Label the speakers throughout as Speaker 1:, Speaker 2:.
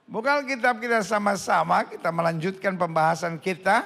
Speaker 1: Buka Alkitab kita sama-sama, kita melanjutkan pembahasan kita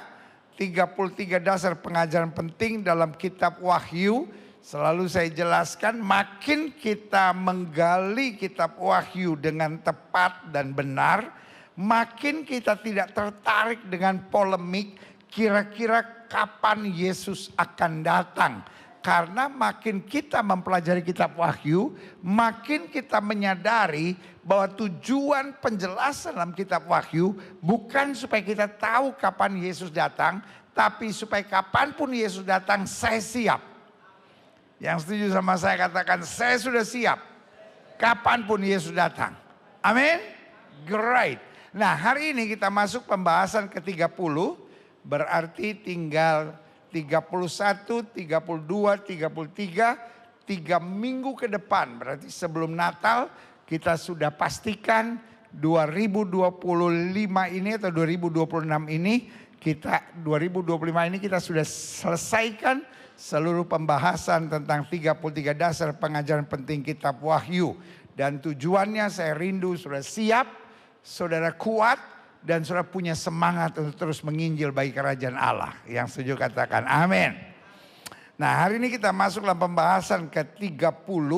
Speaker 1: 33 dasar pengajaran penting dalam kitab Wahyu. Selalu saya jelaskan, makin kita menggali kitab Wahyu dengan tepat dan benar, makin kita tidak tertarik dengan polemik kira-kira kapan Yesus akan datang. Karena makin kita mempelajari kitab Wahyu, makin kita menyadari bahwa tujuan penjelasan dalam kitab Wahyu bukan supaya kita tahu kapan Yesus datang, tapi supaya kapanpun Yesus datang saya siap. Yang setuju sama saya katakan, saya sudah siap kapanpun Yesus datang. Amin. Great. Nah, hari ini kita masuk pembahasan ke-30, berarti tinggal 31, 32, 33, 3 minggu ke depan. Berarti sebelum Natal kita sudah pastikan 2025 ini atau 2026 ini, 2025 ini kita sudah selesaikan seluruh pembahasan tentang 33 dasar pengajaran penting kitab Wahyu. Dan tujuannya saya rindu sudah siap, saudara kuat, dan saudara punya semangat untuk terus menginjil bagi kerajaan Allah. Yang setuju katakan amin. Nah, hari ini kita masuk dalam pembahasan ke-30,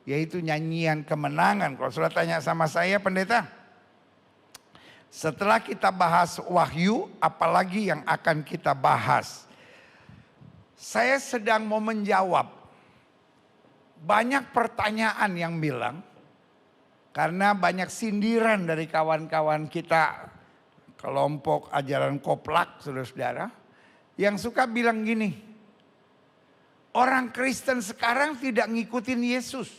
Speaker 1: yaitu nyanyian kemenangan. Kalau saudara tanya sama saya, pendeta, setelah kita bahas Wahyu, apalagi yang akan kita bahas? Saya sedang mau menjawab banyak pertanyaan yang bilang, karena banyak sindiran dari kawan-kawan kita, kelompok ajaran koplak, saudara-saudara, yang suka bilang gini, orang Kristen sekarang tidak ngikutin Yesus.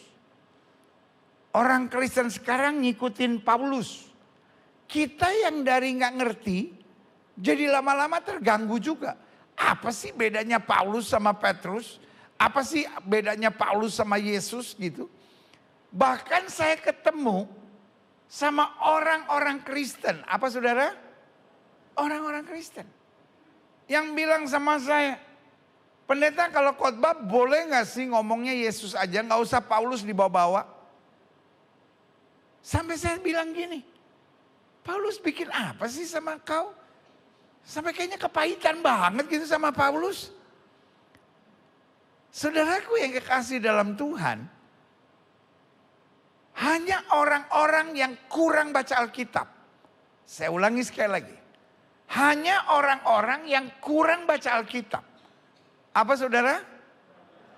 Speaker 1: Orang Kristen sekarang ngikutin Paulus. Kita yang dari nggak ngerti, jadi lama-lama terganggu juga. Apa sih bedanya Paulus sama Petrus? Apa sih bedanya Paulus sama Yesus gitu? Bahkan saya ketemu sama orang-orang Kristen. Apa saudara? Orang-orang Kristen. Yang bilang sama saya, pendeta kalau khotbah boleh gak sih ngomongnya Yesus aja, gak usah Paulus dibawa-bawa. Sampai saya bilang gini, Paulus bikin apa sih sama kau? Sampai kayaknya kepahitan banget gitu sama Paulus. Saudaraku yang kekasih dalam Tuhan, hanya orang-orang yang kurang baca Alkitab. Saya ulangi sekali lagi. Hanya orang-orang yang kurang baca Alkitab. Apa saudara?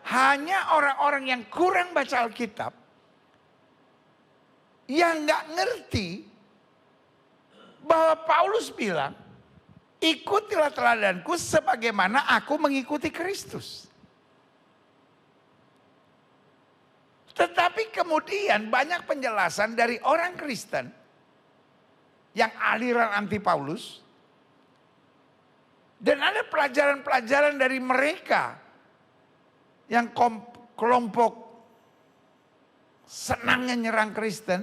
Speaker 1: Hanya orang-orang yang kurang baca Alkitab. Yang gak ngerti bahwa Paulus bilang, ikutilah teladanku sebagaimana aku mengikuti Kristus. Tetapi kemudian banyak penjelasan dari orang Kristen yang aliran anti Paulus. Dan ada pelajaran-pelajaran dari mereka yang kelompok senangnya nyerang Kristen.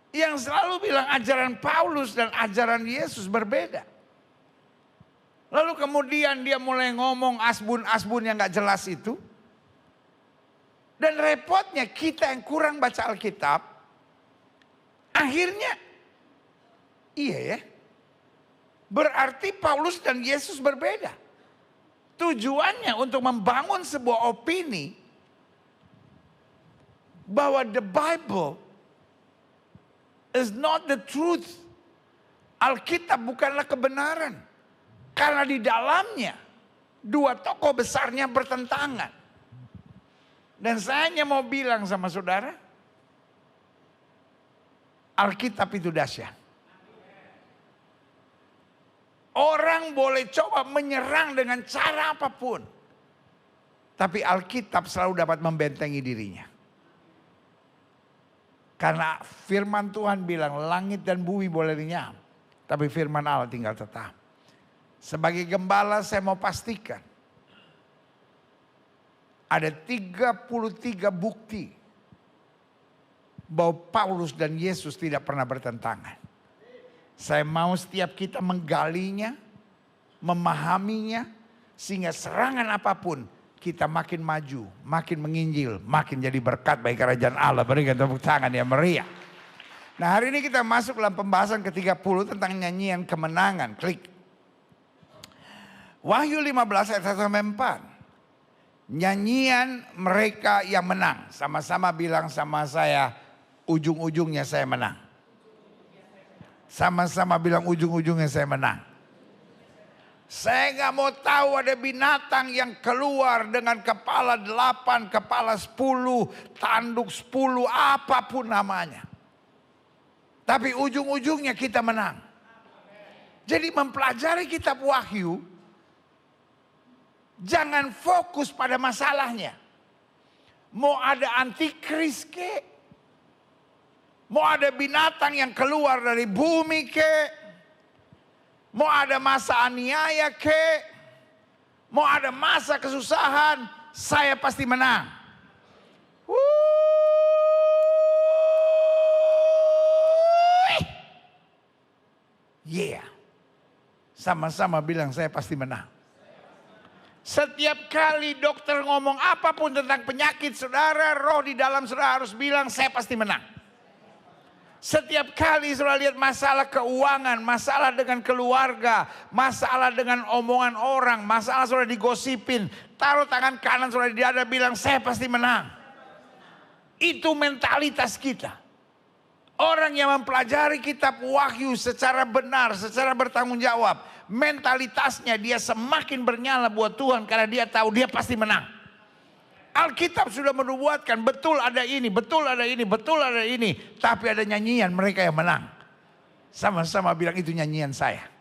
Speaker 1: Yang selalu bilang ajaran Paulus dan ajaran Yesus berbeda. Lalu kemudian dia mulai ngomong asbun-asbun yang gak jelas itu. Dan repotnya kita yang kurang baca Alkitab, akhirnya iya ya, berarti Paulus dan Yesus berbeda. Tujuannya untuk membangun sebuah opini bahwa the Bible is not the truth. Alkitab bukanlah kebenaran. Karena di dalamnya dua tokoh besarnya bertentangan. Dan saya hanya mau bilang sama saudara, Alkitab itu dahsyat. Orang boleh coba menyerang dengan cara apapun. Tapi Alkitab selalu dapat membentengi dirinya. Karena firman Tuhan bilang langit dan bumi boleh lenyap. Tapi firman Allah tinggal tetap. Sebagai gembala saya mau pastikan. Ada 33 bukti bahwa Paulus dan Yesus tidak pernah bertentangan. Saya mau setiap kita menggalinya, memahaminya, sehingga serangan apapun kita makin maju, makin menginjil, makin jadi berkat bagi kerajaan Allah. Berikan tepuk tangan yang meriah. Nah, hari ini kita masuk dalam pembahasan ke-30 tentang nyanyian kemenangan. Klik. Wahyu 15 ayat 1 sampai 4. Nyanyian mereka yang menang. Sama-sama bilang sama saya, ujung-ujungnya saya menang. Sama-sama bilang ujung-ujungnya saya menang. Saya nggak mau tahu ada binatang yang keluar dengan kepala 8, kepala 10, tanduk 10, apapun namanya. Tapi ujung-ujungnya kita menang. Jadi mempelajari kitab Wahyu, jangan fokus pada masalahnya. Mau ada antikris ke? Mau ada binatang yang keluar dari bumi ke? Mau ada masa aniaya ke? Mau ada masa kesusahan? Saya pasti menang. Yeah. Sama-sama bilang saya pasti menang. Setiap kali dokter ngomong apapun tentang penyakit saudara, roh di dalam saudara harus bilang saya pasti menang. Setiap kali saudara lihat masalah keuangan, masalah dengan keluarga, masalah dengan omongan orang, masalah saudara digosipin, taruh tangan kanan saudara di dada bilang saya pasti menang. Itu mentalitas kita. Orang yang mempelajari kitab Wahyu secara benar, secara bertanggung jawab, mentalitasnya dia semakin bernyala buat Tuhan karena dia tahu dia pasti menang. Alkitab sudah menubuatkan betul ada ini, betul ada ini, betul ada ini. Tapi ada nyanyian mereka yang menang. Sama-sama bilang itu nyanyian saya.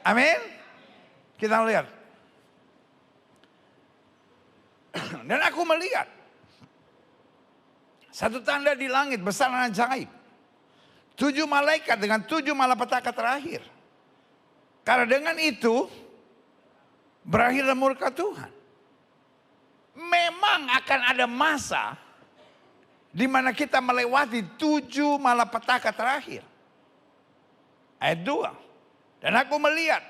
Speaker 1: Amin. Kita lihat. Dan aku melihat satu tanda di langit besar dan ajaib. 7 malaikat dengan 7 malapetaka terakhir. Karena dengan itu berakhirlah murka Tuhan. Memang akan ada masa di mana kita melewati 7 malapetaka terakhir. Ayat 2. Dan aku melihat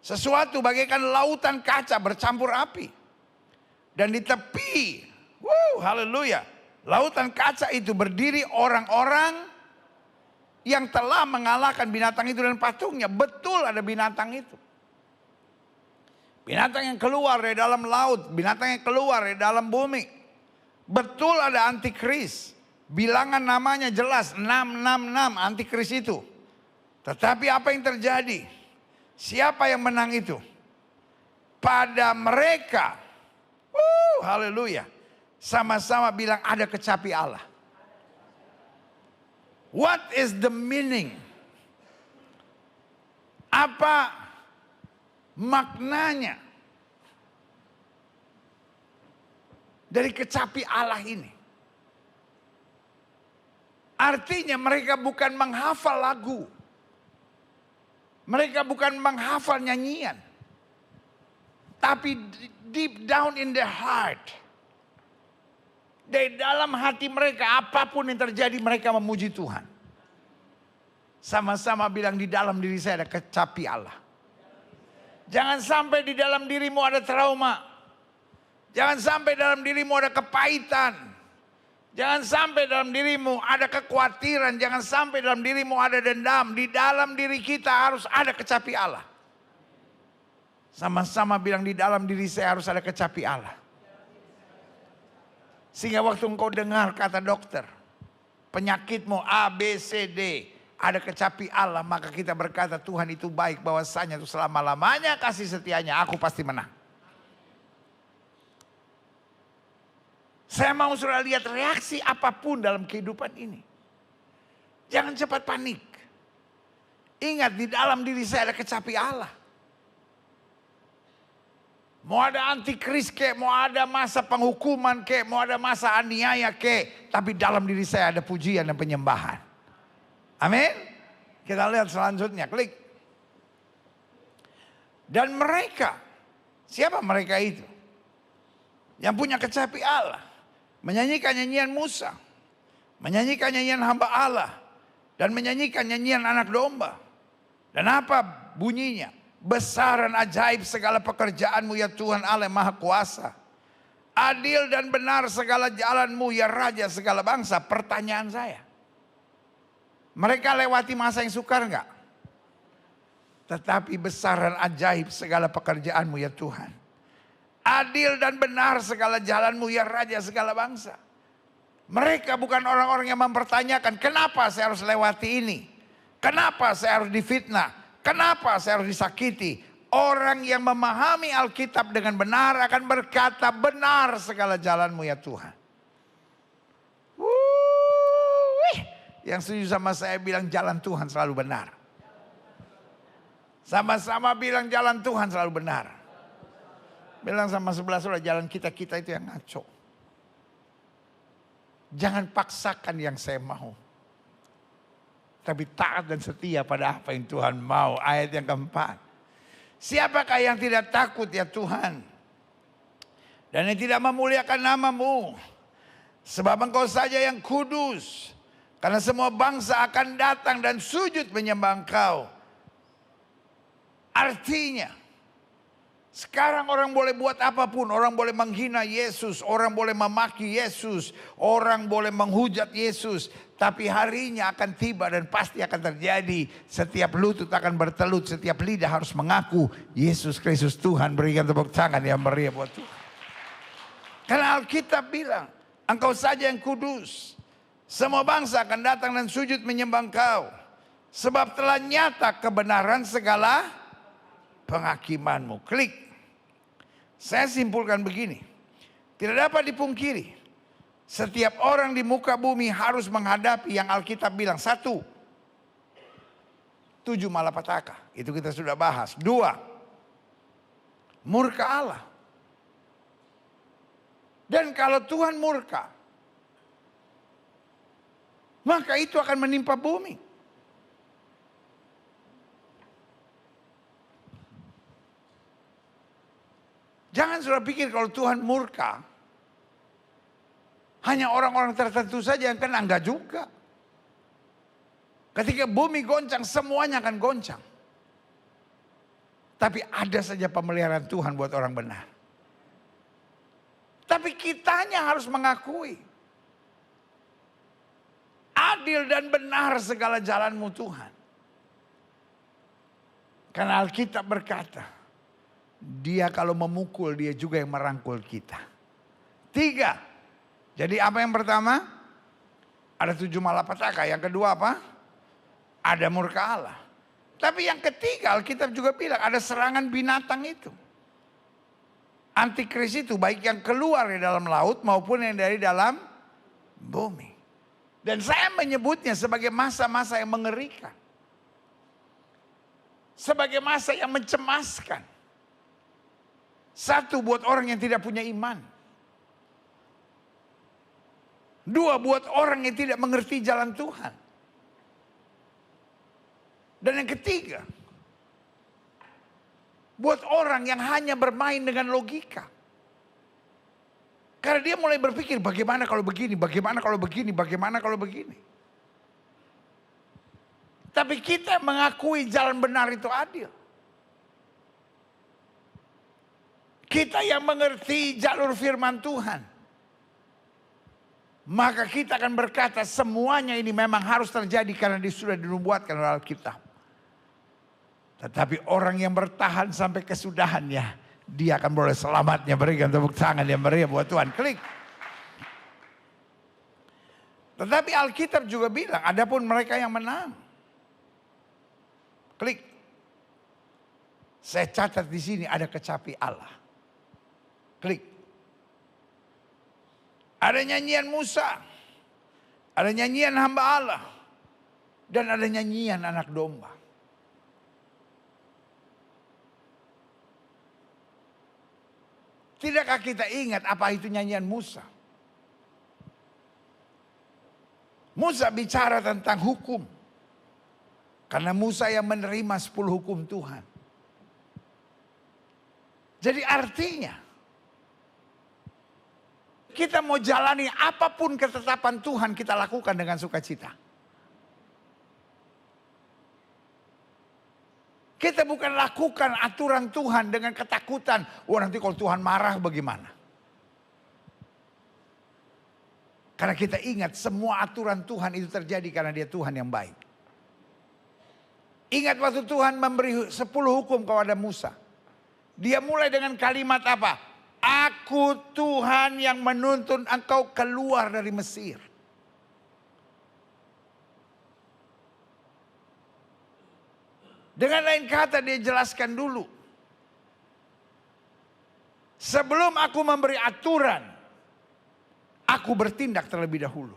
Speaker 1: sesuatu bagaikan lautan kaca bercampur api. Dan di tepi, haleluya, lautan kaca itu berdiri orang-orang yang telah mengalahkan binatang itu dan patungnya. Betul ada binatang itu. Binatang yang keluar dari dalam laut, binatang yang keluar dari dalam bumi. Betul ada antikris. Bilangan namanya jelas 666 antikris itu. Tetapi apa yang terjadi? Siapa yang menang itu? Pada mereka. Haleluya. Sama-sama bilang ada kecapi Allah. What is the meaning? Apa maknanya dari kecapi Allah ini? Artinya mereka bukan menghafal lagu. Mereka bukan menghafal nyanyian. Tapi deep down in their heart, dari dalam hati mereka apapun yang terjadi mereka memuji Tuhan. Sama-sama bilang di dalam diri saya ada kecapi Allah. Jangan sampai di dalam dirimu ada trauma. Jangan sampai dalam dirimu ada kepahitan. Jangan sampai dalam dirimu ada kekhawatiran. Jangan sampai dalam dirimu ada dendam. Di dalam diri kita harus ada kecapi Allah. Sama-sama bilang di dalam diri saya harus ada kecapi Allah. Sehingga waktu engkau dengar kata dokter, penyakitmu A, B, C, D, ada kecapi Allah, maka kita berkata Tuhan itu baik, bahwasanya itu selama-lamanya kasih setianya, aku pasti menang. Saya mau saudara lihat reaksi apapun dalam kehidupan ini. Jangan cepat panik. Ingat di dalam diri saya ada kecapi Allah. Mau ada antikris kek, mau ada masa penghukuman kek, mau ada masa aniaya kek, tapi dalam diri saya ada pujian dan penyembahan. Amin. Kita lihat selanjutnya, klik. Dan mereka, siapa mereka itu? Yang punya kecapi Allah, menyanyikan nyanyian Musa, menyanyikan nyanyian hamba Allah, dan menyanyikan nyanyian anak domba. Dan apa bunyinya? Besar dan ajaib segala pekerjaanmu ya Tuhan Allah Maha Kuasa. Adil dan benar segala jalanmu ya Raja segala bangsa. Pertanyaan saya, Mereka lewati masa yang sukar enggak? Tetapi besar dan ajaib segala pekerjaanmu ya Tuhan. Adil dan benar segala jalanmu ya Raja segala bangsa. Mereka bukan orang-orang yang mempertanyakan, kenapa saya harus lewati ini? Kenapa saya harus difitnah? Kenapa saya harus disakiti? Orang yang memahami Alkitab dengan benar akan berkata, benar segala jalanmu ya Tuhan. Yang setuju sama saya bilang jalan Tuhan selalu benar. Sama-sama bilang jalan Tuhan selalu benar. Bilang sama sebelah saudara, jalan kita itu yang ngaco. Jangan paksakan yang saya mau. Tapi taat dan setia pada apa yang Tuhan mau. Ayat yang keempat. Siapakah yang tidak takut ya Tuhan? Dan yang tidak memuliakan namamu. Sebab Engkau saja yang kudus. Karena semua bangsa akan datang dan sujud menyembah Engkau. Artinya, sekarang orang boleh buat apapun. Orang boleh menghina Yesus. Orang boleh memaki Yesus. Orang boleh menghujat Yesus. Tapi harinya akan tiba dan pasti akan terjadi. Setiap lutut akan bertelut. Setiap lidah harus mengaku Yesus Kristus Tuhan. Berikan tepuk tangan yang meriah buat Tuhan. Karena Alkitab bilang, Engkau saja yang kudus. Semua bangsa akan datang dan sujud menyembah Engkau. Sebab telah nyata kebenaran segala penghakimanmu. Klik. Saya simpulkan begini. Tidak dapat dipungkiri. Setiap orang di muka bumi harus menghadapi yang Alkitab bilang. 1. 7 malapetaka. Itu kita sudah bahas. 2. Murka Allah. Dan kalau Tuhan murka, maka itu akan menimpa bumi. Jangan sudah pikir kalau Tuhan murka, hanya orang-orang tertentu saja yang kena, enggak juga. Ketika bumi goncang, semuanya akan goncang. Tapi ada saja pemeliharaan Tuhan buat orang benar. Tapi kitanya harus mengakui. Adil dan benar segala jalanmu Tuhan. Karena Alkitab berkata, Dia kalau memukul, Dia juga yang merangkul kita. 3. Jadi apa yang pertama? Ada 7 malapetaka. Yang kedua apa? Ada murka Allah. Tapi yang ketiga Alkitab juga bilang ada serangan binatang itu. Antikris itu baik yang keluar dari dalam laut maupun yang dari dalam bumi. Dan saya menyebutnya sebagai masa-masa yang mengerikan. Sebagai masa yang mencemaskan. 1 buat orang yang tidak punya iman. 2 buat orang yang tidak mengerti jalan Tuhan. Dan yang ketiga, buat orang yang hanya bermain dengan logika. Karena dia mulai berpikir bagaimana kalau begini, bagaimana kalau begini, bagaimana kalau begini. Tapi kita mengakui jalan benar itu adil. Kita yang mengerti jalur firman Tuhan. Maka kita akan berkata semuanya ini memang harus terjadi karena sudah dinubuatkan oleh Alkitab. Tetapi orang yang bertahan sampai kesudahannya, dia akan boleh selamatnya. Berikan tepuk tangan yang meriah buat Tuhan. Klik. Tetapi Alkitab juga bilang, adapun mereka yang menang. Klik. Saya catat di sini ada kecapi Allah. Klik. Ada nyanyian Musa. Ada nyanyian hamba Allah. Dan ada nyanyian anak domba. Tidakkah kita ingat apa itu nyanyian Musa? Musa bicara tentang hukum. Karena Musa yang menerima 10 hukum Tuhan. Jadi artinya, kita mau jalani apapun ketetapan Tuhan, kita lakukan dengan sukacita. Kita bukan lakukan aturan Tuhan dengan ketakutan. Oh nanti kalau Tuhan marah bagaimana? Karena kita ingat semua aturan Tuhan itu terjadi karena Dia Tuhan yang baik. Ingat waktu Tuhan memberi 10 hukum kepada Musa. Dia mulai dengan kalimat apa? Aku Tuhan yang menuntun engkau keluar dari Mesir. Dengan lain kata dia jelaskan dulu. Sebelum aku memberi aturan, aku bertindak terlebih dahulu.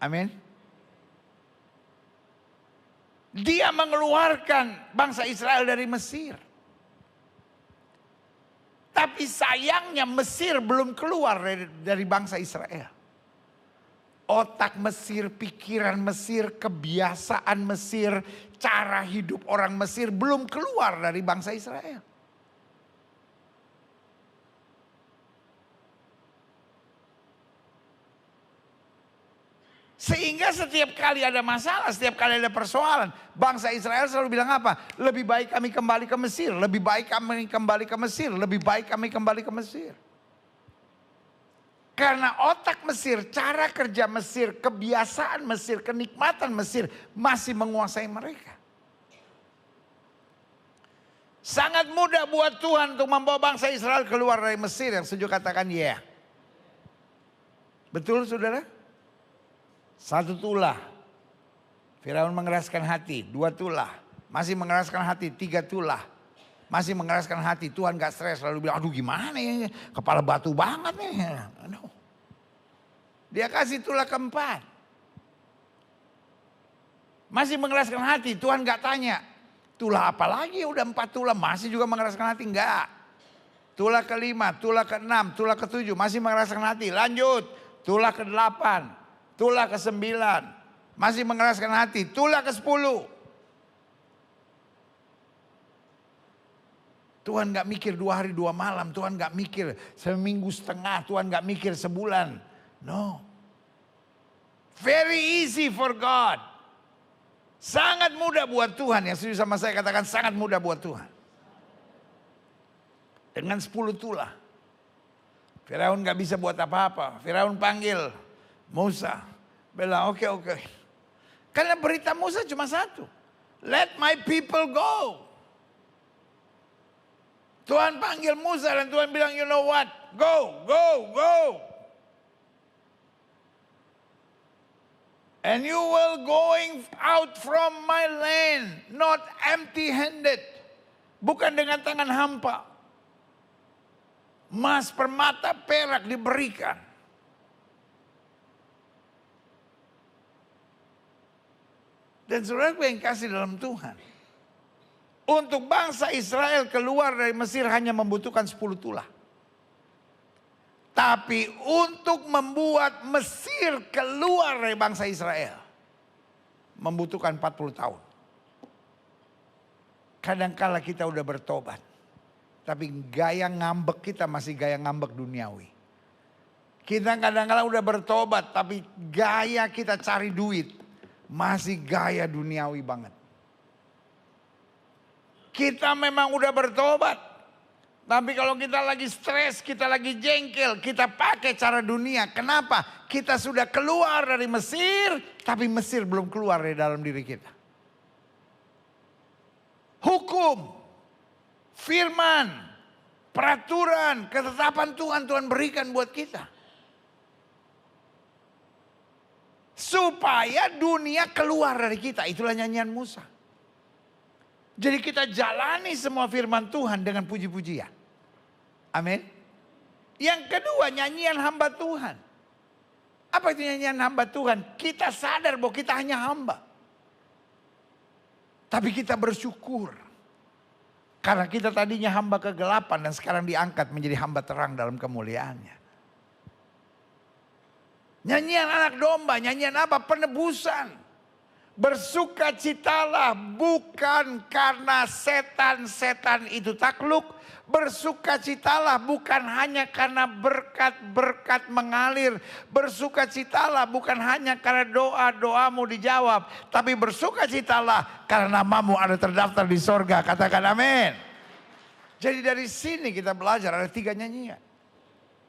Speaker 1: Amin. Dia mengeluarkan bangsa Israel dari Mesir. Tapi sayangnya Mesir belum keluar dari bangsa Israel. Otak Mesir, pikiran Mesir, kebiasaan Mesir, cara hidup orang Mesir belum keluar dari bangsa Israel. Sehingga setiap kali ada masalah, setiap kali ada persoalan, bangsa Israel selalu bilang apa? Lebih baik kami kembali ke Mesir, lebih baik kami kembali ke Mesir, lebih baik kami kembali ke Mesir. Karena otak Mesir, cara kerja Mesir, kebiasaan Mesir, kenikmatan Mesir masih menguasai mereka. Sangat mudah buat Tuhan untuk membawa bangsa Israel keluar dari Mesir. Yang setuju katakan ya. Yeah. Betul saudara? 1 tulah. Firaun mengeraskan hati. 2 tulah. Masih mengeraskan hati. 3 tulah. Masih mengeraskan hati. Tuhan gak stres. Lalu bilang aduh gimana ya. Kepala batu banget nih. Aduh. Dia kasih tulah keempat. Masih mengeraskan hati. Tuhan gak tanya. Tulah apa lagi? Udah 4 tulah. Masih juga mengeraskan hati. Enggak. Tulah ke-5. Tulah ke-6. Tulah ke-7. Masih mengeraskan hati. Lanjut. Tulah ke-8. Tulah ke-9, masih mengeraskan hati. Tulah ke-10. Tuhan gak mikir 2 hari 2 malam. Tuhan gak mikir seminggu setengah. Tuhan gak mikir sebulan. No. Very easy for God. Sangat mudah buat Tuhan. Yang setuju sama saya katakan sangat mudah buat Tuhan. Dengan 10 tulah. Firaun gak bisa buat apa-apa. Firaun panggil Musa. Bilang oke. Karena berita Musa cuma satu. Let my people go. Tuhan panggil Musa dan Tuhan bilang you know what? Go. And you will going out from my land. Not empty handed. Bukan dengan tangan hampa. Emas, permata, perak diberikan. Dan saudara yang kasih dalam Tuhan. Untuk bangsa Israel keluar dari Mesir hanya membutuhkan 10 tulah. Tapi untuk membuat Mesir keluar dari bangsa Israel. Membutuhkan 40 tahun. Kadangkala kita udah bertobat. Tapi gaya ngambek kita masih gaya ngambek duniawi. Kita kadangkala udah bertobat tapi gaya kita cari duit. Masih gaya duniawi banget. Kita memang udah bertobat. Tapi kalau kita lagi stres, kita lagi jengkel, kita pakai cara dunia. Kenapa? Kita sudah keluar dari Mesir, tapi Mesir belum keluar dari dalam diri kita. Hukum, firman, peraturan, ketetapan Tuhan berikan buat kita. Supaya dunia keluar dari kita. Itulah nyanyian Musa. Jadi kita jalani semua firman Tuhan dengan puji-pujian. Amin. Yang kedua nyanyian hamba Tuhan. Apa itu nyanyian hamba Tuhan? Kita sadar bahwa kita hanya hamba. Tapi kita bersyukur. Karena kita tadinya hamba kegelapan dan sekarang diangkat menjadi hamba terang dalam kemuliaannya. Nyanyian anak domba, nyanyian apa? Penebusan. Bersukacitalah bukan karena setan-setan itu takluk. Bersukacitalah bukan hanya karena berkat-berkat mengalir. Bersukacitalah bukan hanya karena doa-doamu dijawab. Tapi bersukacitalah karena namamu ada terdaftar di sorga. Katakan amin. Jadi dari sini kita belajar ada 3 nyanyian.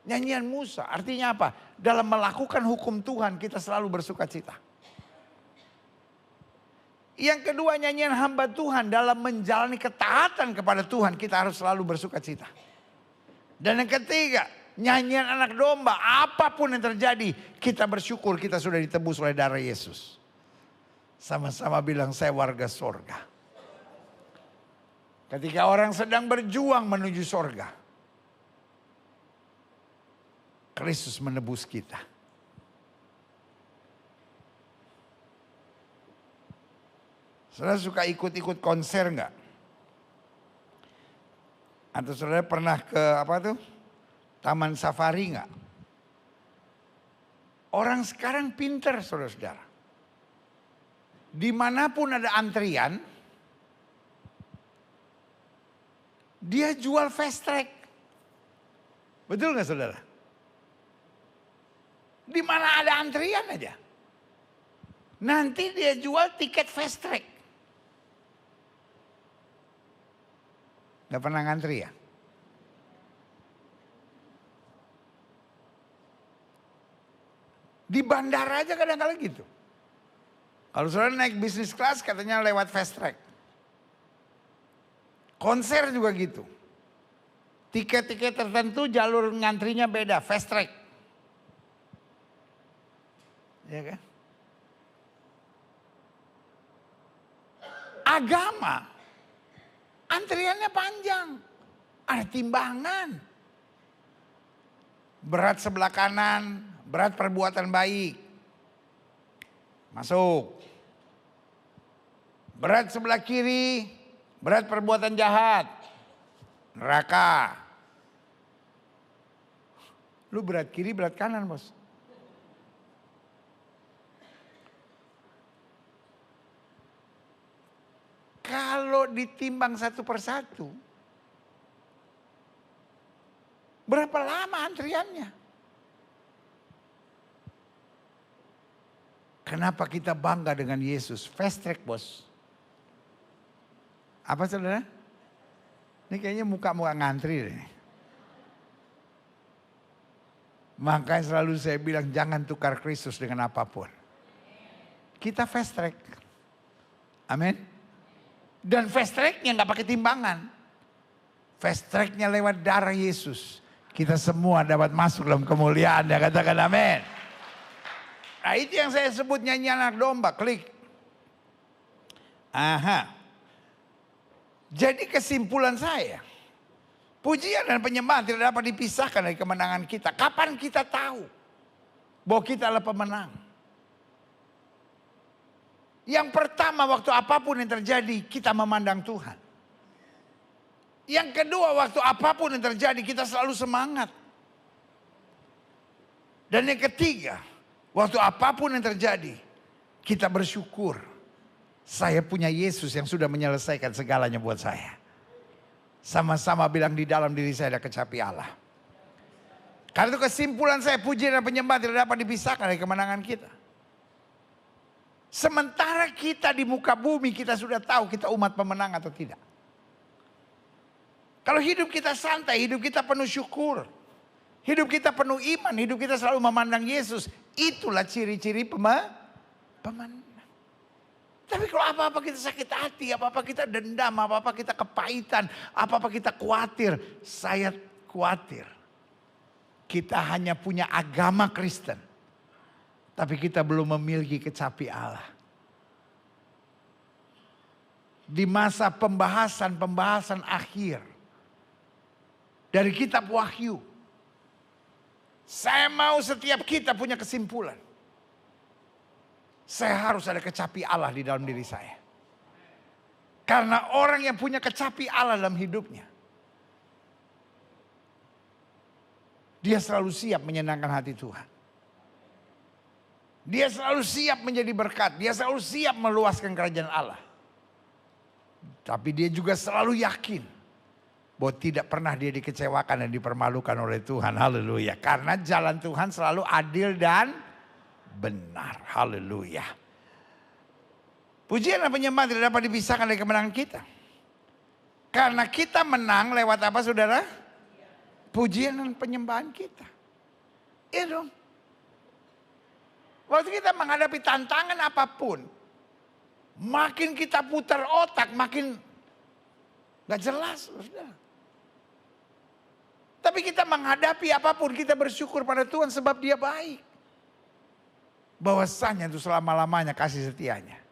Speaker 1: Nyanyian Musa artinya apa? Dalam melakukan hukum Tuhan kita selalu bersuka cita. Yang kedua, nyanyian hamba Tuhan dalam menjalani ketaatan kepada Tuhan, kita harus selalu bersuka cita. Dan yang ketiga, nyanyian anak domba, apapun yang terjadi, kita bersyukur kita sudah ditebus oleh darah Yesus. Sama-sama bilang, saya warga sorga. Ketika orang sedang berjuang menuju sorga, Kristus menebus kita. Saudara suka ikut-ikut konser enggak? Atau saudara pernah ke Taman Safari enggak? Orang sekarang pinter saudara-saudara. Dimanapun ada antrian, dia jual fast track. Betul nggak saudara? Di mana ada antrian aja, nanti dia jual tiket fast track. Gak pernah ngantri ya? Di bandara aja kadang-kadang gitu. Kalau saudara naik bisnis kelas katanya lewat fast track. Konser juga gitu. Tiket-tiket tertentu jalur ngantrinya beda, fast track. Ya kan? Agama, antriannya panjang, ada timbangan. Berat sebelah kanan, berat perbuatan baik, masuk. Berat sebelah kiri, berat perbuatan jahat, neraka. Lu berat kiri, berat kanan bos. Kalau ditimbang satu persatu, berapa lama antriannya? Kenapa kita bangga dengan Yesus? Fast track bos. Apa saudara? Ini kayaknya muka-muka ngantri deh. Makanya selalu saya bilang jangan tukar Kristus dengan apapun. Kita fast track. Amin. Dan fast tracknya gak pakai timbangan. Fast tracknya lewat darah Yesus. Kita semua dapat masuk dalam kemuliaan. Ya katakan amin. Nah itu yang saya sebut nyanyian anak domba. Klik. Aha. Jadi kesimpulan saya. Pujian dan penyembahan tidak dapat dipisahkan dari kemenangan kita. Kapan kita tahu bahwa kita adalah pemenang? Yang pertama, waktu apapun yang terjadi kita memandang Tuhan. Yang kedua, waktu apapun yang terjadi kita selalu semangat. Dan yang ketiga, waktu apapun yang terjadi kita bersyukur. Saya punya Yesus yang sudah menyelesaikan segalanya buat saya. Sama-sama bilang di dalam diri saya ada kecapi Allah. Karena itu kesimpulan saya, pujian dan penyembahan tidak dapat dipisahkan dari kemenangan kita. Sementara kita di muka bumi kita sudah tahu kita umat pemenang atau tidak. Kalau hidup kita santai, hidup kita penuh syukur. Hidup kita penuh iman, hidup kita selalu memandang Yesus. Itulah ciri-ciri pemenang. Tapi kalau apa-apa kita sakit hati, apa-apa kita dendam, apa-apa kita kepahitan, apa-apa kita khawatir. Saya khawatir. Kita hanya punya agama Kristen. Tapi kita belum memiliki kecapi Allah. Di masa pembahasan akhir. Dari kitab Wahyu. Saya mau setiap kita punya kesimpulan. Saya harus ada kecapi Allah di dalam diri saya. Karena orang yang punya kecapi Allah dalam hidupnya. Dia selalu siap menyenangkan hati Tuhan. Dia selalu siap menjadi berkat. Dia selalu siap meluaskan kerajaan Allah. Tapi dia juga selalu yakin bahwa tidak pernah dia dikecewakan dan dipermalukan oleh Tuhan. Haleluya. Karena jalan Tuhan selalu adil dan benar. Haleluya. Pujian dan penyembahan tidak dapat dipisahkan dari kemenangan kita. Karena kita menang lewat apa saudara? Pujian dan penyembahan kita. Iya dong. Waktu kita menghadapi tantangan apapun. Makin kita putar otak, makin gak jelas. Saudara. Tapi kita menghadapi apapun, kita bersyukur pada Tuhan sebab Dia baik. Bahwasanya itu selama-lamanya kasih setianya.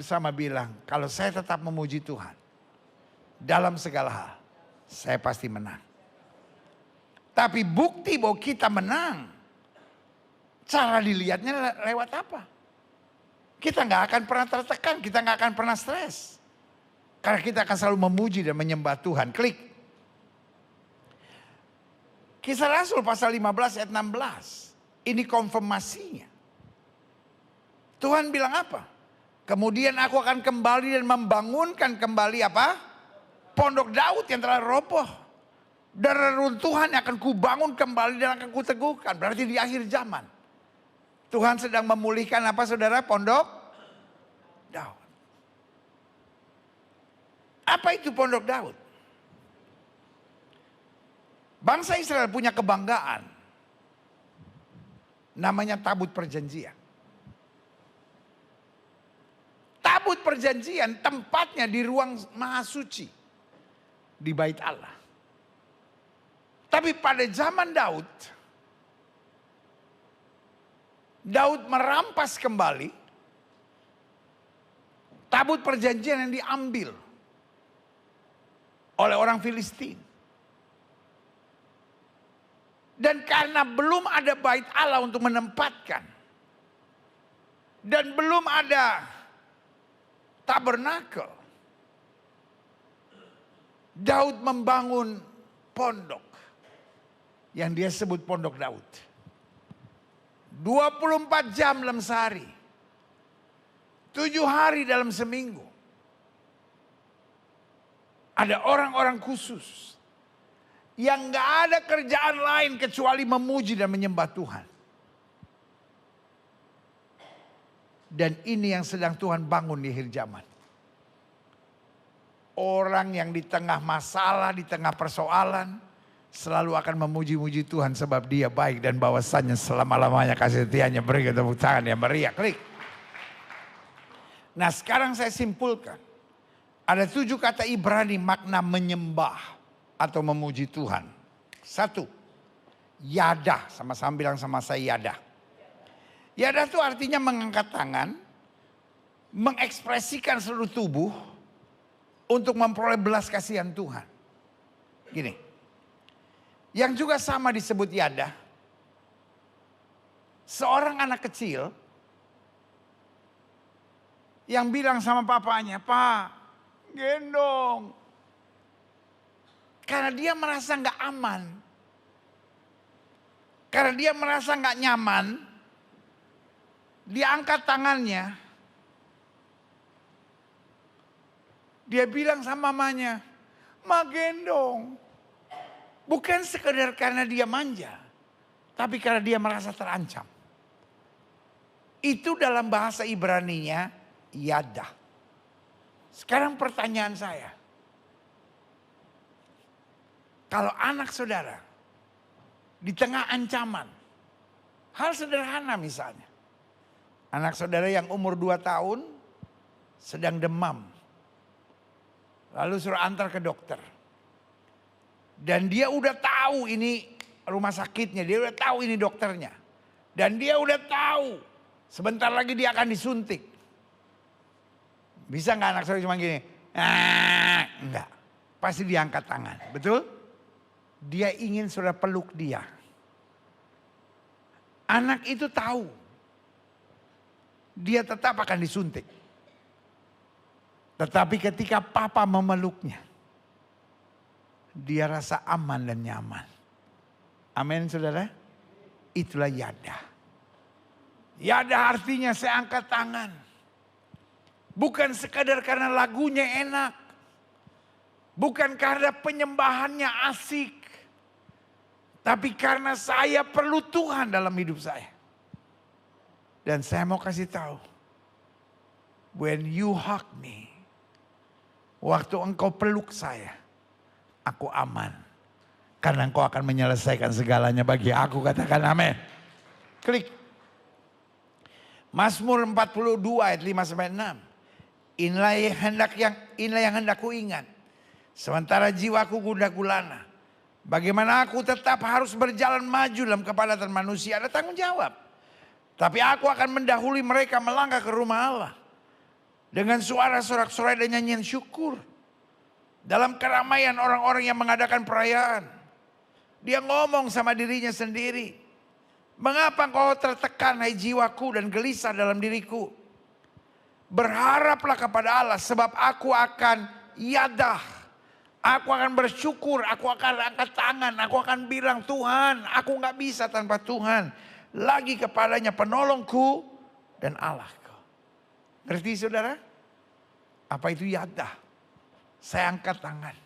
Speaker 1: Sama bilang, kalau saya tetap memuji Tuhan, dalam segala hal, saya pasti menang. Tapi bukti bahwa kita menang, cara dilihatnya lewat apa? Kita nggak akan pernah tertekan, kita nggak akan pernah stres. Karena kita akan selalu memuji dan menyembah Tuhan. Klik. Kisah Rasul pasal 15 ayat 16. Ini konfirmasinya. Tuhan bilang apa? Kemudian aku akan kembali dan membangunkan kembali apa? Pondok Daud yang telah roboh. Dan reruntuhan yang akan kubangun kembali dan akan kuteguhkan. Berarti di akhir zaman. Tuhan sedang memulihkan apa saudara? Pondok Daud. Apa itu Pondok Daud? Bangsa Israel punya kebanggaan. Namanya tabut perjanjian. Tabut perjanjian tempatnya di ruang maha suci. Di bait Allah. Tapi pada zaman Daud merampas kembali tabut perjanjian yang diambil oleh orang Filistin. Dan karena belum ada bait Allah untuk menempatkan. Dan belum ada tabernakel. Daud membangun pondok. Yang dia sebut Pondok Daud. 24 jam dalam sehari. 7 hari dalam seminggu. Ada orang-orang khusus. Yang gak ada kerjaan lain kecuali memuji dan menyembah Tuhan. Dan ini yang sedang Tuhan bangun di akhir zaman. Orang yang di tengah masalah, di tengah persoalan, selalu akan memuji-muji Tuhan sebab Dia baik dan bahwasannya selama-lamanya kasih setianya. Beri tepuk tangan yang meriah. Klik. Nah sekarang saya simpulkan. Ada 7 kata Ibrani makna menyembah atau memuji Tuhan. 1. Yada. Sama-sama bilang sama saya yada. Yada itu artinya mengangkat tangan. Mengekspresikan seluruh tubuh. Untuk memperoleh belas kasihan Tuhan. Gini. Yang juga sama disebut yada. Seorang anak kecil. Yang bilang sama papanya, Pak, gendong. Karena dia merasa gak aman. Karena dia merasa gak nyaman. Dia angkat tangannya. Dia bilang sama mamanya, Ma gendong. Bukan sekedar karena dia manja. Tapi karena dia merasa terancam. Itu dalam bahasa Ibraninya yada. Sekarang pertanyaan saya. Kalau anak saudara di tengah ancaman. Hal sederhana misalnya. Anak saudara yang umur 2 tahun sedang demam. Lalu suruh antar ke dokter. Dan dia udah tahu ini rumah sakitnya. Dia udah tahu ini dokternya. Dan dia udah tahu sebentar lagi dia akan disuntik. Bisa gak anak saudara cuma gini? Enggak. Pasti diangkat tangan. Betul? Dia ingin saudara peluk dia. Anak itu tahu. Dia tetap akan disuntik. Tetapi ketika papa memeluknya. Dia rasa aman dan nyaman. Amin saudara. Itulah yada. Yada artinya saya angkat tangan. Bukan sekadar karena lagunya enak. Bukan karena penyembahannya asik. Tapi karena saya perlu Tuhan dalam hidup saya. Dan saya mau kasih tahu. When you hug me. Waktu engkau peluk saya. Aku aman. Karena engkau akan menyelesaikan segalanya bagi aku. Katakan amin. Klik. Mazmur 42 ayat 5 sampai 6. Inilah yang hendak ku ingat. Sementara jiwaku gundah gulana. Bagaimana aku tetap harus berjalan maju dalam kepadatan manusia, ada tanggung jawab. Tapi aku akan mendahului mereka melangkah ke rumah Allah. Dengan suara sorak-sorai dan nyanyian syukur. Dalam keramaian orang-orang yang mengadakan perayaan. Dia ngomong sama dirinya sendiri. Mengapa kau tertekan hai jiwaku dan gelisah dalam diriku? Berharaplah kepada Allah sebab aku akan yadah. Aku akan bersyukur, aku akan angkat tangan, aku akan bilang Tuhan, aku gak bisa tanpa Tuhan. Lagi kepadanya penolongku dan Allahku. Ngerti saudara? Apa itu yadah? Saya angkat tangan.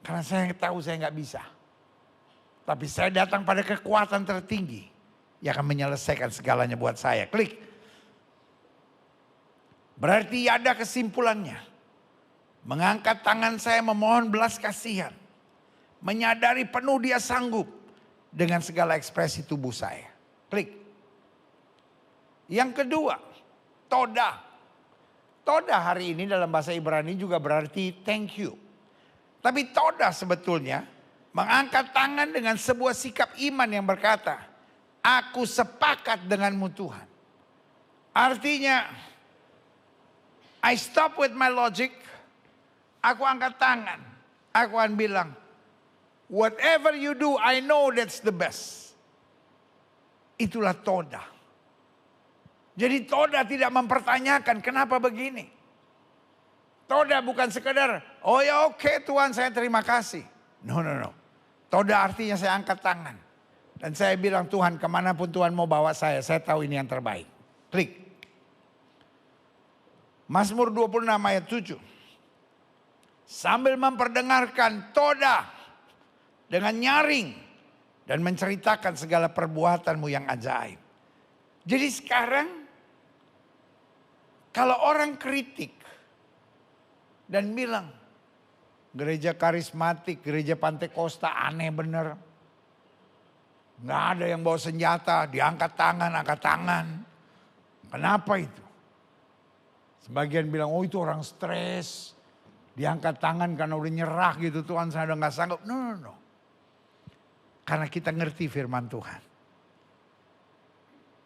Speaker 1: Karena saya tahu saya gak bisa. Tapi saya datang pada kekuatan tertinggi yang akan menyelesaikan segalanya buat saya. Klik. Berarti ada kesimpulannya. Mengangkat tangan saya memohon belas kasihan. Menyadari penuh dia sanggup dengan segala ekspresi tubuh saya. Klik. Yang kedua, toda. Toda hari ini dalam bahasa Ibrani juga berarti thank you. Tapi toda sebetulnya mengangkat tangan dengan sebuah sikap iman yang berkata, aku sepakat denganmu Tuhan. Artinya, I stop with my logic. Aku angkat tangan. Aku akan bilang, whatever you do, I know that's the best. Itulah toda. Jadi toda tidak mempertanyakan kenapa begini. Toda bukan sekedar, oh ya oke Tuhan saya terima kasih. No. Toda artinya saya angkat tangan. Dan saya bilang Tuhan kemanapun Tuhan mau bawa saya tahu ini yang terbaik. Klik. Mazmur 26 ayat 7. Sambil memperdengarkan toda dengan nyaring. Dan menceritakan segala perbuatanmu yang ajaib. Jadi sekarang kalau orang kritik dan bilang gereja karismatik, gereja Pantekosta aneh bener. Nggak ada yang bawa senjata, diangkat tangan, angkat tangan. Kenapa itu? Sebagian bilang, oh itu orang stres. Diangkat tangan karena udah nyerah gitu, Tuhan saya udah gak sanggup. No. Karena kita ngerti firman Tuhan.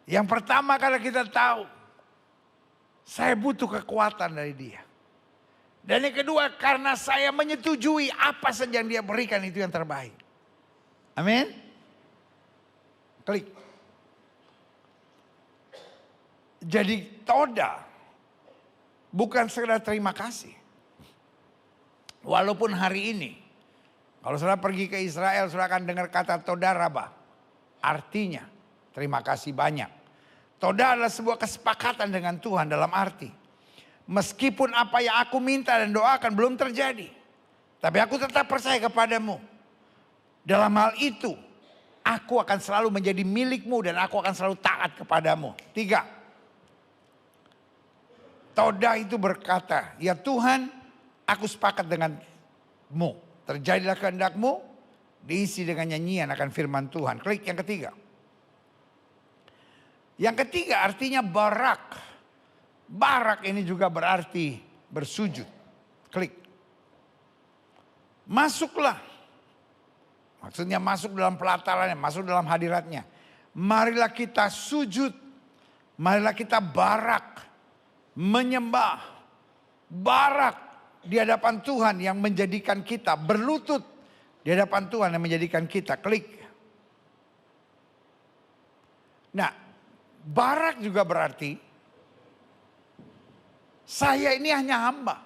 Speaker 1: Yang pertama karena kita tahu, saya butuh kekuatan dari dia. Dan yang kedua karena saya menyetujui apa saja yang dia berikan itu yang terbaik. Amin. Klik. Jadi toda bukan sekedar terima kasih. Walaupun hari ini, kalau saudara pergi ke Israel, saudara akan dengar kata toda rabah. Artinya, terima kasih banyak. Toda adalah sebuah kesepakatan dengan Tuhan dalam arti. Meskipun apa yang aku minta dan doakan belum terjadi. Tapi aku tetap percaya kepadamu. Dalam hal itu, aku akan selalu menjadi milikmu dan aku akan selalu taat kepadamu. 3. Toda itu berkata, ya Tuhan, aku sepakat denganmu. Terjadilah kehendakmu, diisi dengan nyanyian akan firman Tuhan. Klik yang ketiga. Yang ketiga artinya barak. Barak ini juga berarti bersujud. Klik. Masuklah. Maksudnya masuk dalam pelatarannya, masuk dalam hadiratnya. Marilah kita sujud. Marilah kita barak. Menyembah. Barak di hadapan Tuhan yang menjadikan kita berlutut. Di hadapan Tuhan yang menjadikan kita. Klik. Nah, barak juga berarti saya ini hanya hamba.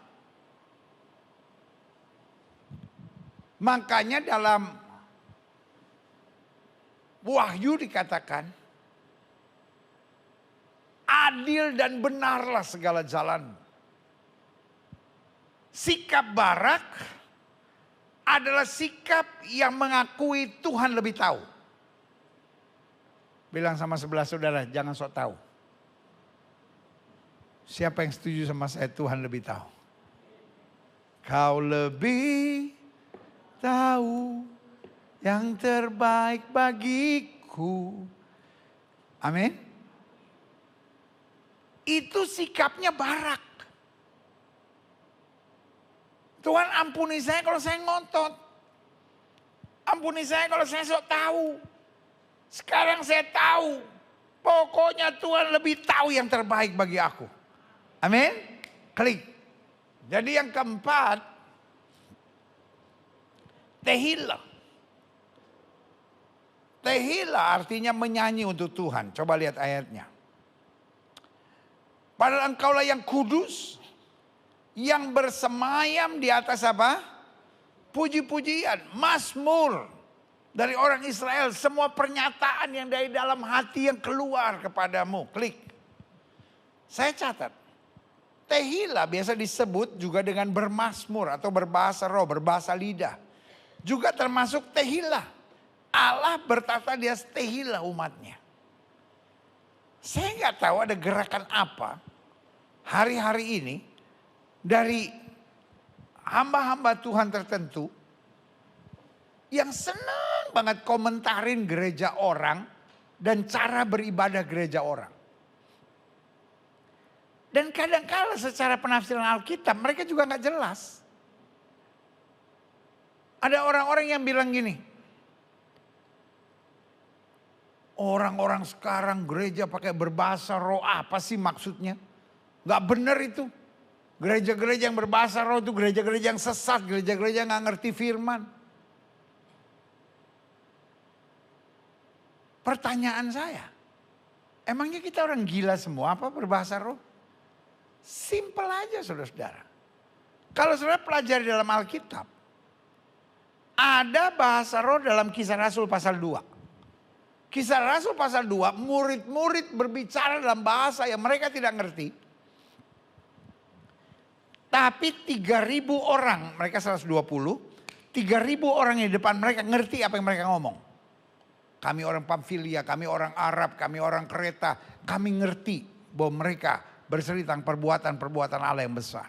Speaker 1: Makanya dalam Wahyu dikatakan, adil dan benarlah segala jalan. Sikap barak adalah sikap yang mengakui Tuhan lebih tahu. Bilang sama sebelah saudara, jangan sok tahu. Siapa yang setuju sama saya, Tuhan lebih tahu. Kau lebih tahu yang terbaik bagiku. Amin. itu sikapnya Barak. Tuhan ampuni saya kalau saya ngotot. Ampuni saya kalau saya sok tahu. Sekarang saya tahu. Pokoknya Tuhan lebih tahu yang terbaik bagi aku. Amin. Klik. Jadi yang keempat. Tehillah. Tehillah artinya menyanyi untuk Tuhan. Coba lihat ayatnya. Padahal engkaulah yang kudus. Yang bersemayam di atas apa? Puji-pujian. Mazmur. Dari orang Israel. Semua pernyataan yang dari dalam hati yang keluar kepadamu. Klik. Saya catat. Tehillah biasa disebut juga dengan bermazmur. Atau berbahasa roh, berbahasa lidah. Juga termasuk tehillah. Allah bertata di atas tehillah umatnya. Saya nggak tahu ada gerakan apa hari-hari ini dari hamba-hamba Tuhan tertentu yang senang banget komentarin gereja orang dan cara beribadah gereja orang. Dan kadang-kala secara penafsiran Alkitab mereka juga nggak jelas. Ada orang-orang yang bilang gini. Orang-orang sekarang gereja pakai berbahasa roh, apa sih maksudnya? Gak benar itu. Gereja-gereja yang berbahasa roh itu gereja-gereja yang sesat, gereja-gereja yang gak ngerti firman. Pertanyaan saya, emangnya kita orang gila semua apa berbahasa roh? Simple aja saudara-saudara. Kalau saudara pelajari dalam Alkitab, ada bahasa roh dalam Kisah Rasul pasal 2. Kisah Rasul pasal 2, murid-murid berbicara dalam bahasa yang mereka tidak ngerti. Tapi 3.000 orang, mereka 120, 3.000 orang yang di depan mereka ngerti apa yang mereka ngomong. Kami orang Pamfilia, kami orang Arab, kami orang Kreta, kami ngerti bahwa mereka berseri tentang perbuatan-perbuatan Allah yang besar.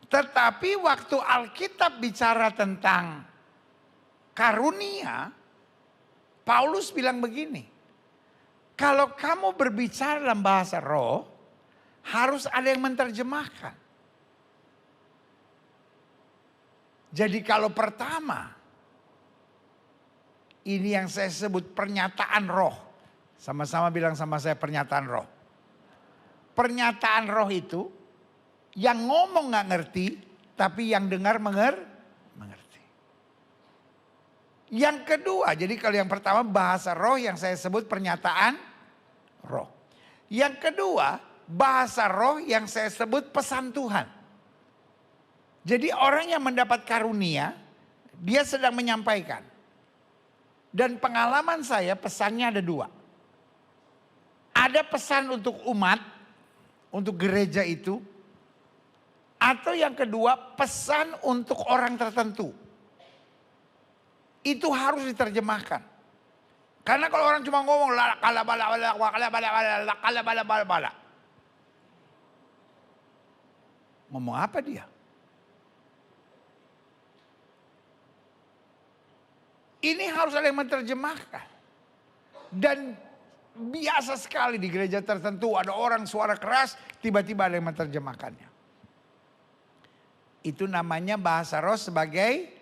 Speaker 1: Tetapi waktu Alkitab bicara tentang karunia, Paulus bilang begini, kalau kamu berbicara dalam bahasa roh, harus ada yang menerjemahkan. Jadi kalau pertama, ini yang saya sebut pernyataan roh. Sama-sama bilang sama saya pernyataan roh. Pernyataan roh itu, yang ngomong gak ngerti, tapi yang dengar mengerti. Yang kedua, jadi kalau yang pertama bahasa roh yang saya sebut pernyataan roh. Yang kedua, bahasa roh yang saya sebut pesan Tuhan. Jadi orang yang mendapat karunia, dia sedang menyampaikan. Dan pengalaman saya pesannya ada 2. Ada pesan untuk umat, untuk gereja itu. Atau yang kedua, pesan untuk orang tertentu. Itu harus diterjemahkan. Karena kalau orang cuma ngomong bala. Ngomong apa dia? Ini harus ada yang menerjemahkan. Dan biasa sekali di gereja tertentu ada orang suara keras, tiba-tiba ada yang menerjemahkannya. Itu namanya bahasa roh sebagai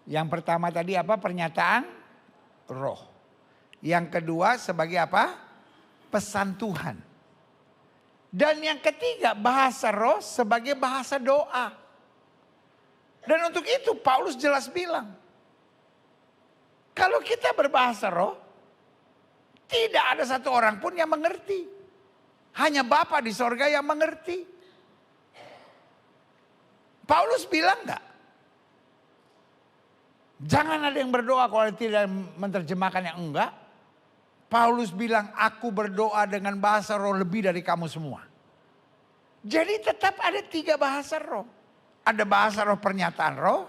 Speaker 1: yang pertama tadi apa? Pernyataan roh. Yang kedua sebagai apa? Pesan Tuhan. Dan yang ketiga bahasa roh sebagai bahasa doa. Dan untuk itu Paulus jelas bilang. Kalau kita berbahasa roh, tidak ada satu orang pun yang mengerti. Hanya Bapa di sorga yang mengerti. Paulus bilang enggak? Jangan ada yang berdoa kalau tidak menerjemahkan yang enggak. Paulus bilang, aku berdoa dengan bahasa roh lebih dari kamu semua. Jadi tetap ada 3 bahasa roh. Ada bahasa roh pernyataan roh.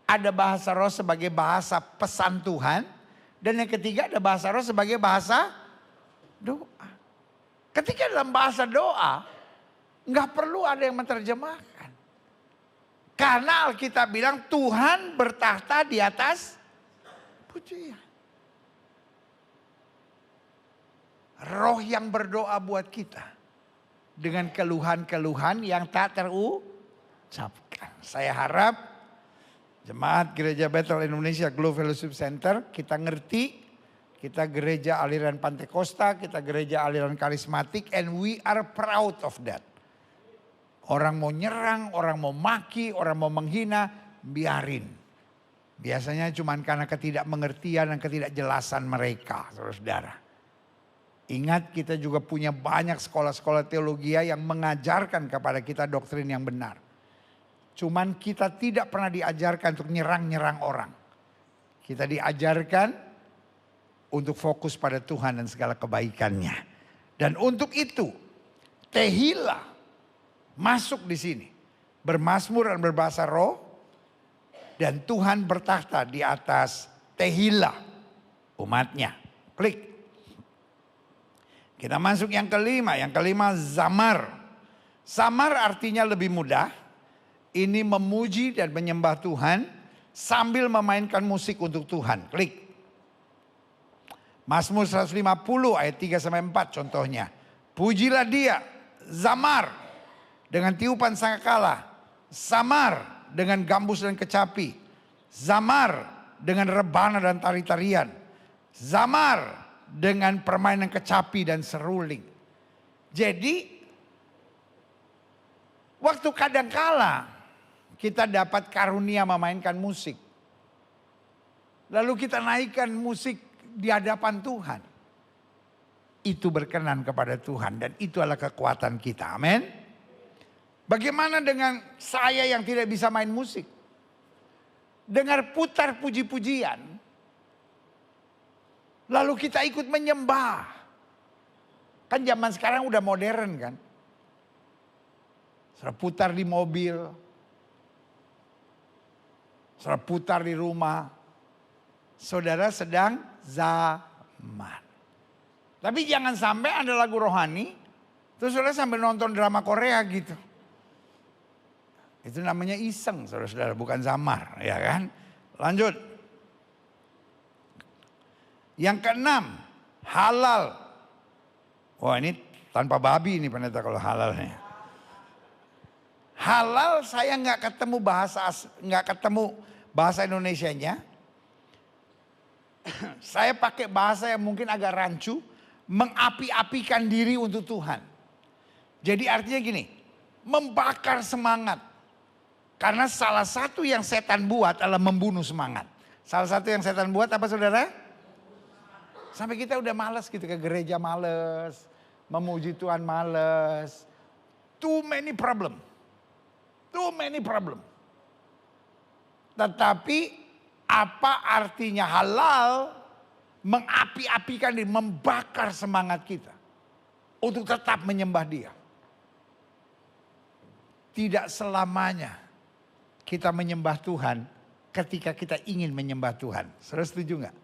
Speaker 1: Ada bahasa roh sebagai bahasa pesan Tuhan. Dan yang ketiga ada bahasa roh sebagai bahasa doa. Ketika dalam bahasa doa, nggak perlu ada yang menerjemahkan. Karena Alkitab bilang Tuhan bertahta di atas pujian. Roh yang berdoa buat kita. Dengan keluhan-keluhan yang tak terucapkan. Saya harap jemaat Gereja Bethel Indonesia Glow Fellowship Center kita ngerti. Kita gereja aliran Pantekosta, kita gereja aliran karismatik, and we are proud of that. Orang mau nyerang, orang mau maki, orang mau menghina, biarin. Biasanya cuma karena ketidakmengertian dan ketidakjelasan mereka, saudara-saudara. Ingat, kita juga punya banyak sekolah-sekolah teologi yang mengajarkan kepada kita doktrin yang benar. Cuman kita tidak pernah diajarkan untuk nyerang-nyerang orang. Kita diajarkan untuk fokus pada Tuhan dan segala kebaikannya. Dan untuk itu, Tehillah masuk di sini. Bermazmur dan berbahasa roh. Dan Tuhan bertakhta di atas Tehillah umatnya. Klik. Kita masuk yang kelima. Yang kelima zamar. Zamar artinya lebih mudah. Ini memuji dan menyembah Tuhan sambil memainkan musik untuk Tuhan. Klik. Mazmur 150 ayat 3-4 contohnya. Pujilah dia, zamar dengan tiupan sangkakala, zamar dengan gambus dan kecapi, zamar dengan rebana dan tari-tarian, zamar dengan permainan kecapi dan seruling. Jadi waktu kadangkala kita dapat karunia memainkan musik. Lalu kita naikkan musik di hadapan Tuhan. Itu berkenan kepada Tuhan dan itu adalah kekuatan kita. Amin. Bagaimana dengan saya yang tidak bisa main musik? Dengar putar puji-pujian. Lalu kita ikut menyembah. Kan zaman sekarang udah modern kan. Sudah putar di mobil. Sudah putar di rumah. Saudara sedang zaman. Tapi jangan sampai ada lagu rohani. Terus saudara sambil nonton drama Korea gitu. Itu namanya iseng saudara-saudara, bukan zamar. Ya kan. Lanjut. Yang keenam, halal. Wah ini tanpa babi ini pendeta kalau halalnya. Halal saya nggak ketemu bahasa Indonesianya. Saya pakai bahasa yang mungkin agak rancu, mengapi-apikan diri untuk Tuhan. Jadi artinya gini, membakar semangat. Karena salah satu yang setan buat adalah membunuh semangat. Salah satu yang setan buat apa saudara? Sampai kita udah malas gitu, ke gereja malas, memuji Tuhan malas. Too many problem. Too many problem. Tetapi apa artinya halal? Mengapi-apikan diri, membakar semangat kita. Untuk tetap menyembah dia. Tidak selamanya kita menyembah Tuhan ketika kita ingin menyembah Tuhan. Saudara setuju gak?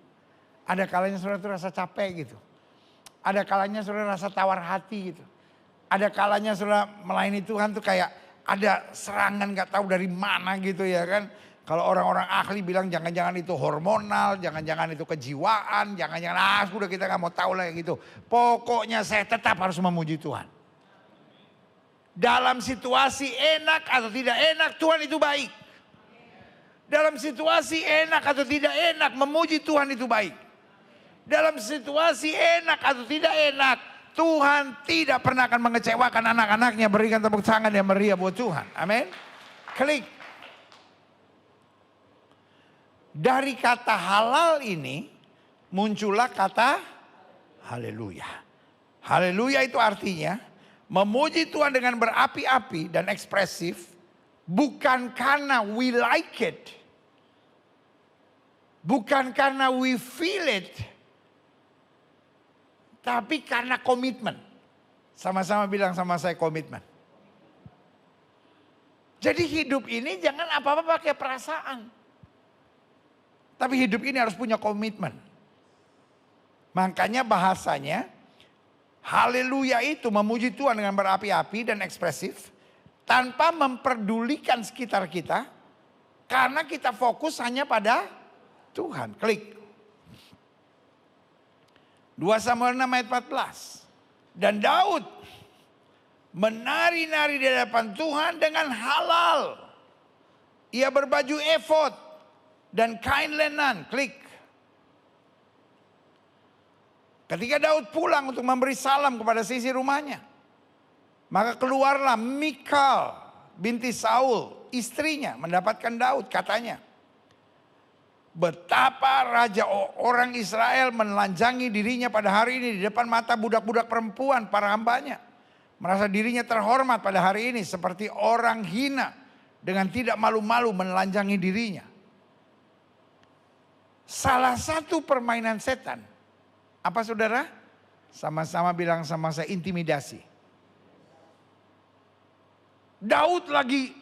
Speaker 1: Ada kalanya saudara tuh rasa capek gitu. Ada kalanya saudara rasa tawar hati gitu. Ada kalanya saudara melayani Tuhan tuh kayak ada serangan gak tahu dari mana gitu ya kan. Kalau orang-orang ahli bilang jangan-jangan itu hormonal, jangan-jangan itu kejiwaan, jangan-jangan sudah kita gak mau tahu lah gitu. Pokoknya saya tetap harus memuji Tuhan. Dalam situasi enak atau tidak enak, Tuhan itu baik. Dalam situasi enak atau tidak enak, memuji Tuhan itu baik. Dalam situasi enak atau tidak enak, Tuhan tidak pernah akan mengecewakan anak-anaknya. Berikan tepuk tangan yang meriah buat Tuhan. Amin. Klik. Dari kata halal ini muncullah kata haleluya. Haleluya itu artinya memuji Tuhan dengan berapi-api dan ekspresif. Bukan karena we like it. Bukan karena we feel it. Tapi karena komitmen. Sama-sama bilang sama saya komitmen. Jadi hidup ini jangan apa-apa pakai perasaan. Tapi hidup ini harus punya komitmen. Makanya bahasanya haleluya itu memuji Tuhan dengan berapi-api dan ekspresif. Tanpa memperdulikan sekitar kita. Karena kita fokus hanya pada Tuhan. Klik. 2 Samuel 6 ayat 14. Dan Daud menari-nari di hadapan Tuhan dengan halal. Ia berbaju efod dan kain lenan. Klik. Ketika Daud pulang untuk memberi salam kepada sisi rumahnya, maka keluarlah Mikal binti Saul, istrinya, mendapatkan Daud. Katanya, betapa raja orang Israel menelanjangi dirinya pada hari ini di depan mata budak-budak perempuan para hambanya. Merasa dirinya terhormat pada hari ini seperti orang hina dengan tidak malu-malu menelanjangi dirinya. Salah satu permainan setan, apa saudara? Sama-sama bilang sama saya, intimidasi. Daud lagi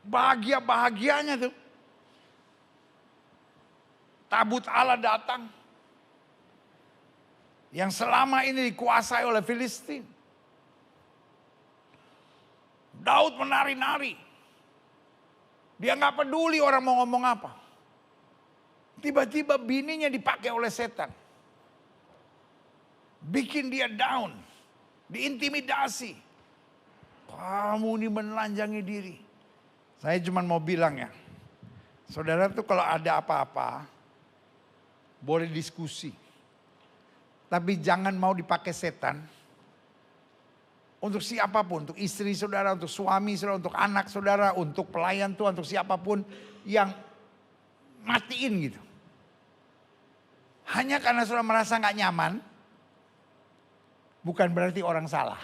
Speaker 1: bahagia-bahagianya tuh. Tabut Allah datang. Yang selama ini dikuasai oleh Filistin. Daud menari-nari. Dia gak peduli orang mau ngomong apa. Tiba-tiba bininya dipakai oleh setan. Bikin dia down. Diintimidasi. Kamu ini menelanjangi diri. Saya cuma mau bilang ya. Saudara tuh kalau ada apa-apa, boleh diskusi. Tapi jangan mau dipakai setan. Untuk siapapun, untuk istri saudara, untuk suami saudara, untuk anak saudara, untuk pelayan Tuhan, untuk siapapun yang matiin gitu. Hanya karena saudara merasa gak nyaman, bukan berarti orang salah.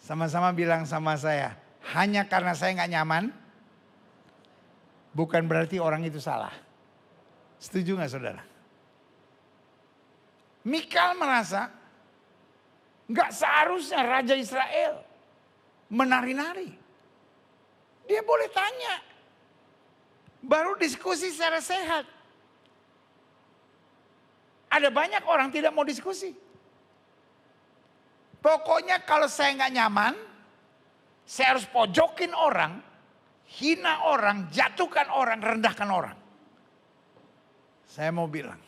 Speaker 1: Sama-sama bilang sama saya, hanya karena saya gak nyaman, bukan berarti orang itu salah. Setuju gak saudara? Mikal merasa gak seharusnya Raja Israel menari-nari. Dia boleh tanya. Baru diskusi secara sehat. Ada banyak orang tidak mau diskusi. Pokoknya kalau saya gak nyaman, saya harus pojokin orang, hina orang, jatuhkan orang, rendahkan orang. Saya mau bilang,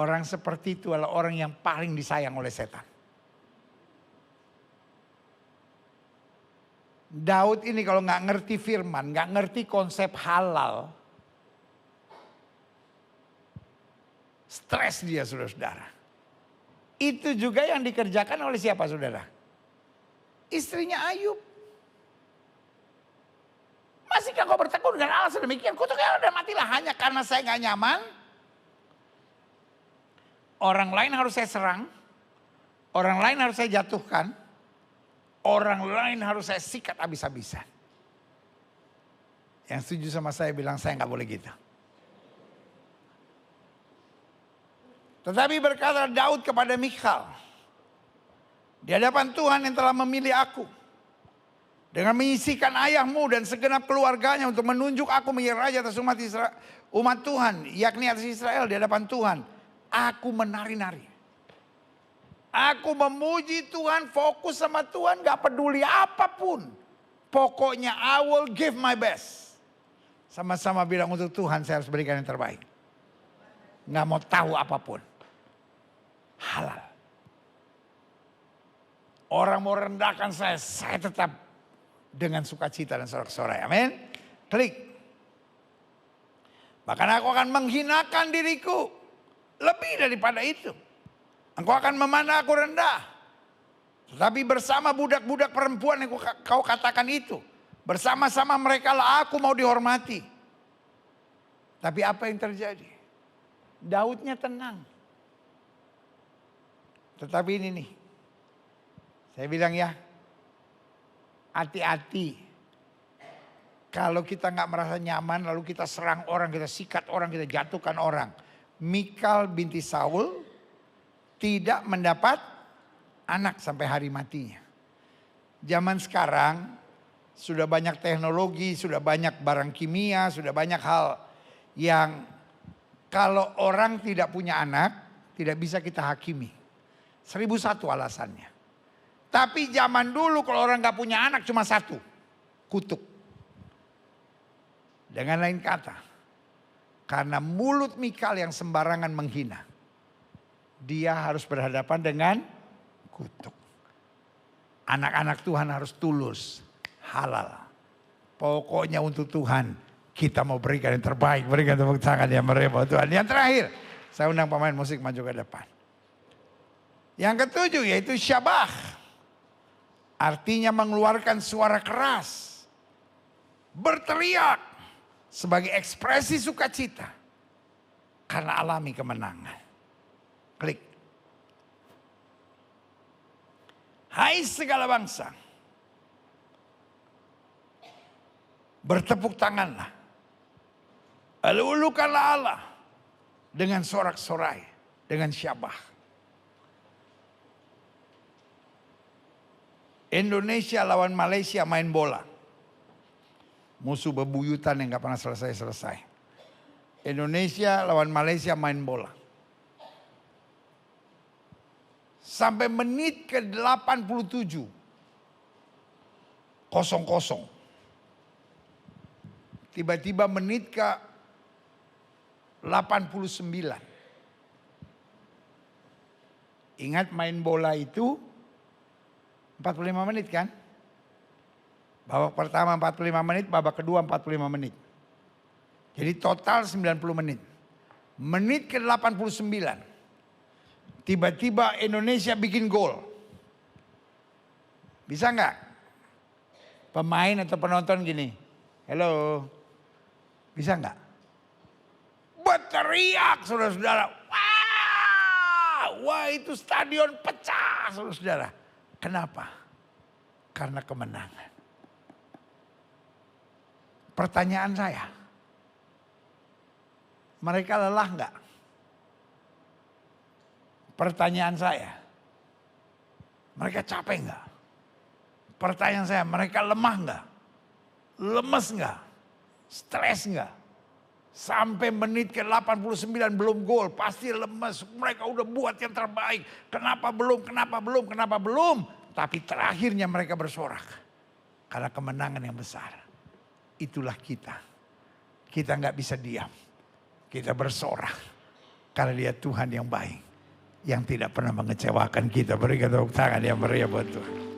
Speaker 1: orang seperti itu adalah orang yang paling disayang oleh setan. Daud ini kalau gak ngerti firman, gak ngerti konsep halal, stres dia saudara-saudara. Itu juga yang dikerjakan oleh siapa saudara? Istrinya Ayub. Masihkah kau bertekun dengan Allah sedemikian? Kutuknya udah matilah hanya karena saya gak nyaman. Orang lain harus saya serang. Orang lain harus saya jatuhkan. Orang lain harus saya sikat habis-habisan. Yang setuju sama saya bilang saya gak boleh gitu. Tetapi berkata Daud kepada Mikal, di hadapan Tuhan yang telah memilih aku, dengan menyisihkan ayahmu dan segenap keluarganya untuk menunjuk aku menjadi raja atas umat Tuhan, yakni atas Israel di hadapan Tuhan, aku menari-nari. Aku memuji Tuhan, fokus sama Tuhan, gak peduli apapun. Pokoknya I will give my best. Sama-sama bilang untuk Tuhan saya harus berikan yang terbaik. Gak mau tahu apapun. Halal. Orang mau rendahkan saya tetap dengan sukacita dan sorak-sorai. Amin. Klik. Bahkan aku akan menghinakan diriku. Lebih daripada itu. Engkau akan memandang aku rendah. Tetapi bersama budak-budak perempuan yang kau katakan itu. Bersama-sama mereka lah aku mau dihormati. Tapi apa yang terjadi? Daudnya tenang. Tetapi ini nih. Saya bilang ya. Hati-hati. Kalau kita gak merasa nyaman lalu kita serang orang, kita sikat orang, kita jatuhkan orang. Mikal binti Saul tidak mendapat anak sampai hari matinya. Zaman sekarang sudah banyak teknologi, sudah banyak barang kimia, sudah banyak hal yang kalau orang tidak punya anak tidak bisa kita hakimi. 1001 alasannya. Tapi zaman dulu kalau orang gak punya anak cuma satu, kutuk. Dengan lain kata, Karena mulut Mikal yang sembarangan menghina. Dia harus berhadapan dengan kutuk. Anak-anak Tuhan harus tulus, halal. Pokoknya untuk Tuhan kita mau berikan yang terbaik. Berikan tepuk tangan yang meriah buat Tuhan. Yang terakhir, saya undang pemain musik maju ke depan. Yang ketujuh yaitu syabah. Artinya mengeluarkan suara keras. Berteriak sebagai ekspresi sukacita. Karena alami kemenangan. Klik. Hai segala bangsa. Bertepuk tanganlah. Elu-elukanlah Allah. Dengan sorak-sorai. Dengan syabah. Indonesia lawan Malaysia main bola. Musuh bebuyutan yang gak pernah selesai-selesai. Indonesia lawan Malaysia main bola. Sampai menit ke 87. 0-0. Tiba-tiba menit ke 89. Ingat main bola itu 45 menit kan? Babak pertama 45 menit, babak kedua 45 menit. Jadi total 90 menit. Menit ke 89. Tiba-tiba Indonesia bikin gol. Bisa nggak? Pemain atau penonton gini. Halo. Bisa nggak? Berteriak saudara-saudara. Wah itu stadion pecah saudara-saudara. Kenapa? Karena kemenangan. Pertanyaan saya, mereka lelah enggak? Pertanyaan saya, mereka capek enggak? Pertanyaan saya, mereka lemah enggak? Lemes enggak? Stres enggak? Sampai menit ke 89 belum gol, pasti lemes. Mereka udah buat yang terbaik. Kenapa belum, kenapa belum, kenapa belum? Tapi terakhirnya mereka bersorak. Karena kemenangan yang besar. Itulah kita. Kita nggak bisa diam. Kita bersorak. Karena dia Tuhan yang baik. Yang tidak pernah mengecewakan kita. Berikan tepuk tangan yang meriah buat Tuhan.